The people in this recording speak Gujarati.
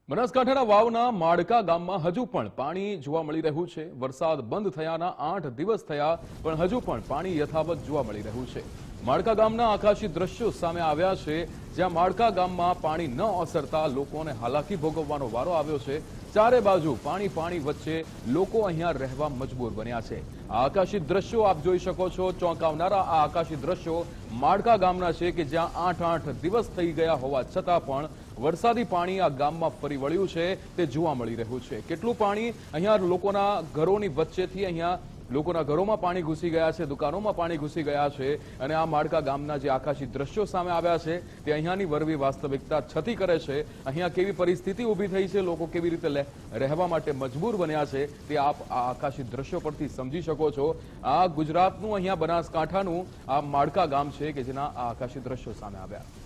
બનાસકાંઠાના વાવના માડકા ગામમાં હજુ પણ પાણી જોવા મળી રહ્યું છે। વરસાદ બંધ થયાના 8 દિવસ થયા પણ હજુ પણ પાણી યથાવત જોવા મળી રહ્યું છે। માડકા ગામના આકાશી દ્રશ્યો સામે આવ્યા છે, જ્યાં માડકા ગામમાં પાણી ન ઓસરતા લોકોને હાલાકી ભોગવવાનો વારો આવ્યો છે। ચારે બાજુ પાણી વચ્ચે લોકો અહીંયા રહેવા મજબૂર બન્યા છે। આ આકાશી દ્રશ્યો આપ જોઈ શકો છો। ચોંકાવનારા આ આકાશી દ્રશ્યો માડકા ગામના છે કે જ્યાં 8 દિવસ થઈ ગયા હોવા છતાં પણ વરસાદી પાણી આ ગામમાં ફરી વળ્યું છે તે જોવા મળી રહ્યું છે। કેટલું પાણી અહીંયા લોકોના ઘરોની વચ્ચેથી અહીંયા લોકોના ઘરોમાં પાણી ઘૂસી ગયા છે, દુકાનોમાં પાણી ઘૂસી ગયા છે અને આ માડકા ગામના જે આકાશી દ્રશ્યો સામે આવ્યા છે તે અહીંયાની વરવી વાસ્તવિકતા છતી કરે છે। અહીંયા કેવી પરિસ્થિતિ ઊભી થઈ છે, લોકો કેવી રીતે રહેવા માટે મજબૂર બન્યા છે તે આપ આ આકાશી દ્રશ્યો પરથી સમજી શકો છો। આ ગુજરાતનું અહીંયા બનાસકાંઠાનું આ માડકા ગામ છે કે જેના આ આકાશી દ્રશ્યો સામે આવ્યા।